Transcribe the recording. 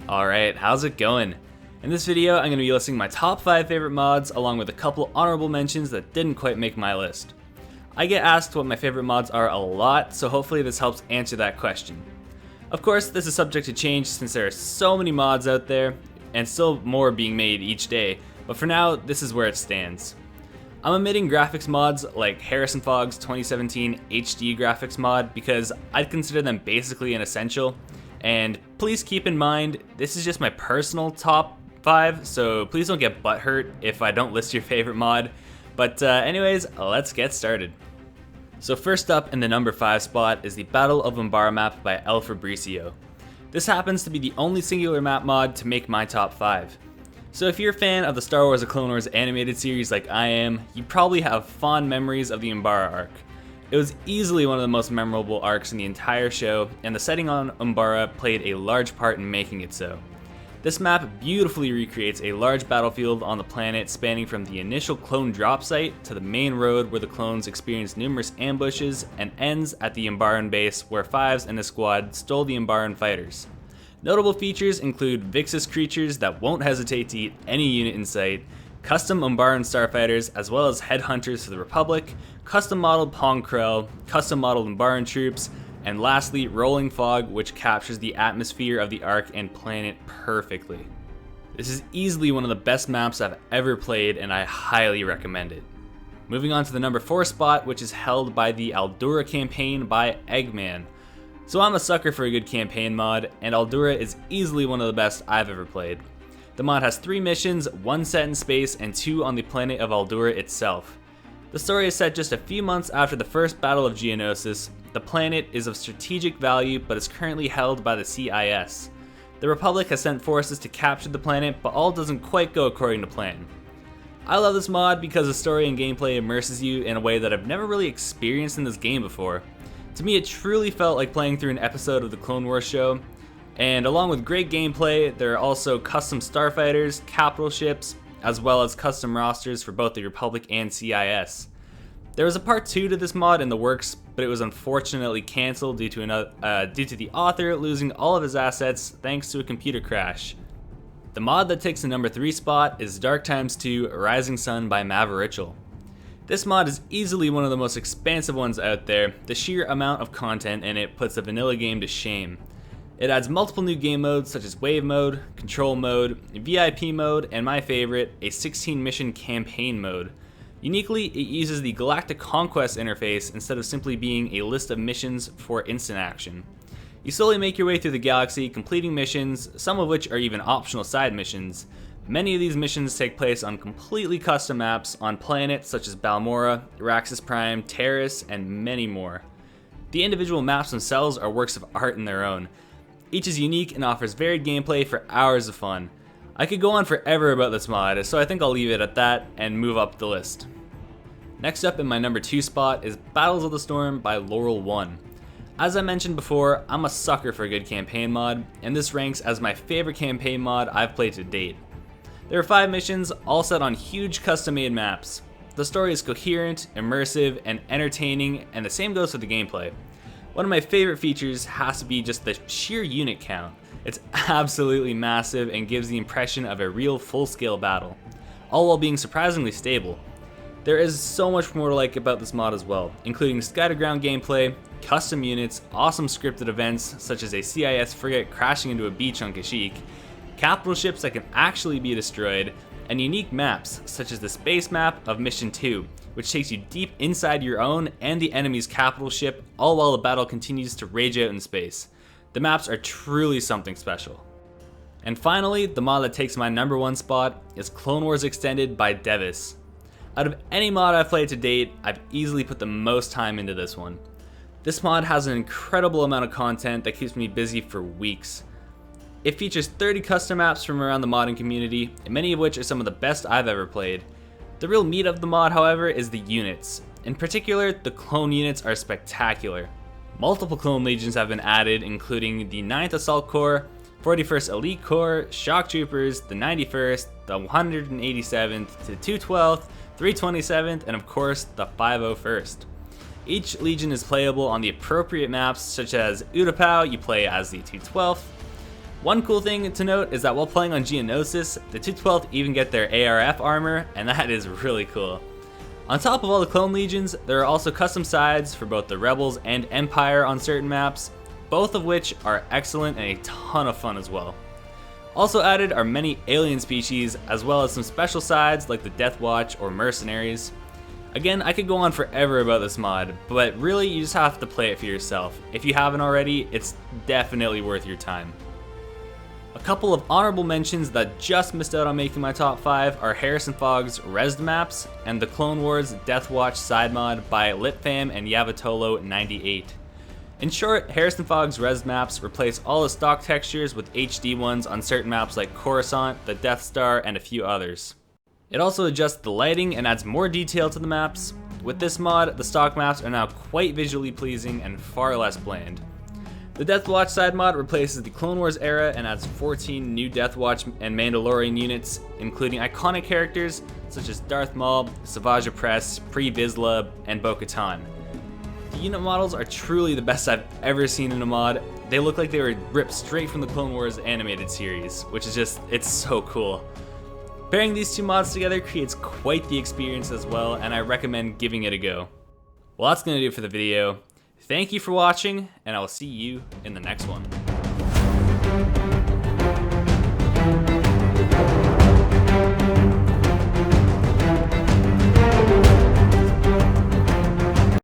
Alright, how's it going? In this video, I'm going to be listing my top 5 favorite mods along with a couple honorable mentions that didn't quite make my list. I get asked what my favorite mods are a lot, so hopefully this helps answer that question. Of course, this is subject to change since there are so many mods out there, and still more being made each day, but for now, this is where it stands. I'm omitting graphics mods like Harrison Fogg's 2017 HD graphics mod because I'd consider them basically an essential. And please keep in mind, this is just my personal top 5, so please don't get butthurt if I don't list your favorite mod. But anyways, let's get started. So first up in the number 5 spot is the Battle of Umbara map by El Fabricio. This happens to be the only singular map mod to make my top 5. So if you're a fan of the Star Wars: The Clone Wars animated series like I am, you probably have fond memories of the Umbara arc. It was easily one of the most memorable arcs in the entire show, and the setting on Umbara played a large part in making it so. This map beautifully recreates a large battlefield on the planet spanning from the initial clone drop site to the main road where the clones experience numerous ambushes, and ends at the Umbaran base where Fives and his squad stole the Umbaran fighters. Notable features include Vixus creatures that won't hesitate to eat any unit in sight, custom Umbaran starfighters as well as headhunters for the Republic, custom modeled Pong Krell, custom modeled Umbaran troops, and lastly Rolling Fog, which captures the atmosphere of the arc and planet perfectly. This is easily one of the best maps I've ever played and I highly recommend it. Moving on to the number 4 spot, which is held by the Aldura campaign by Eggman. So I'm a sucker for a good campaign mod, and Aldura is easily one of the best I've ever played. The mod has 3 missions, 1 set in space and 2 on the planet of Aldura itself. The story is set just a few months after the first Battle of Geonosis. The planet is of strategic value but is currently held by the CIS. The Republic has sent forces to capture the planet, but all doesn't quite go according to plan. I love this mod because the story and gameplay immerses you in a way that I've never really experienced in this game before. To me, it truly felt like playing through an episode of the Clone Wars show, and along with great gameplay, there are also custom starfighters, capital ships, as well as custom rosters for both the Republic and CIS. There was a part 2 to this mod in the works, but it was unfortunately cancelled due to the author losing all of his assets thanks to a computer crash. The mod that takes the number 3 spot is Dark Times 2 Rising Sun by Maverichel. This mod is easily one of the most expansive ones out there. The sheer amount of content in it puts the vanilla game to shame. It adds multiple new game modes such as Wave Mode, Control Mode, VIP Mode, and my favorite, a 16 mission campaign mode. Uniquely, it uses the Galactic Conquest interface instead of simply being a list of missions for instant action. You slowly make your way through the galaxy, completing missions, some of which are even optional side missions. Many of these missions take place on completely custom maps on planets such as Balmorra, Raxus Prime, Terrace, and many more. The individual maps themselves are works of art in their own. Each is unique and offers varied gameplay for hours of fun. I could go on forever about this mod, so I think I'll leave it at that and move up the list. Next up in my number 2 spot is Battles of the Storm by Laurel 1. As I mentioned before, I'm a sucker for a good campaign mod, and this ranks as my favorite campaign mod I've played to date. There are 5 missions, all set on huge custom-made maps. The story is coherent, immersive, and entertaining, and the same goes for the gameplay. One of my favorite features has to be just the sheer unit count. It's absolutely massive and gives the impression of a real full-scale battle, all while being surprisingly stable. There is so much more to like about this mod as well, including sky-to-ground gameplay, custom units, awesome scripted events such as a CIS frigate crashing into a beach on Kashyyyk, capital ships that can actually be destroyed, and unique maps such as the space map of Mission 2, which takes you deep inside your own and the enemy's capital ship, all while the battle continues to rage out in space. The maps are truly something special. And finally, the mod that takes my number 1 spot is Clone Wars Extended by Devis. Out of any mod I've played to date, I've easily put the most time into this one. This mod has an incredible amount of content that keeps me busy for weeks. It features 30 custom maps from around the modding community, and many of which are some of the best I've ever played. The real meat of the mod, however, is the units. In particular, the clone units are spectacular. Multiple clone legions have been added, including the 9th Assault Corps, 41st Elite Corps, Shock Troopers, the 91st, the 187th, the 212th, 327th, and of course, the 501st. Each legion is playable on the appropriate maps, such as Utapau, you play as the 212th, One cool thing to note is that while playing on Geonosis, the 212th even get their ARF armor, and that is really cool. On top of all the clone legions, there are also custom sides for both the Rebels and Empire on certain maps, both of which are excellent and a ton of fun as well. Also added are many alien species, as well as some special sides like the Death Watch or Mercenaries. Again, I could go on forever about this mod, but really you just have to play it for yourself. If you haven't already, it's definitely worth your time. A couple of honorable mentions that just missed out on making my top 5 are Harrison Fogg's Resd maps and the Clone Wars Death Watch side mod by Litfam and Yavatolo98. In short, Harrison Fogg's Resd maps replace all the stock textures with HD ones on certain maps like Coruscant, the Death Star, and a few others. It also adjusts the lighting and adds more detail to the maps. With this mod, the stock maps are now quite visually pleasing and far less bland. The Death Watch side mod replaces the Clone Wars era and adds 14 new Death Watch and Mandalorian units, including iconic characters such as Darth Maul, Savage Opress, Pre Vizsla, and Bo-Katan. The unit models are truly the best I've ever seen in a mod. They look like they were ripped straight from the Clone Wars animated series, which is just, it's so cool. Pairing these two mods together creates quite the experience as well, and I recommend giving it a go. Well, that's gonna do it for the video. Thank you for watching, and I will see you in the next one.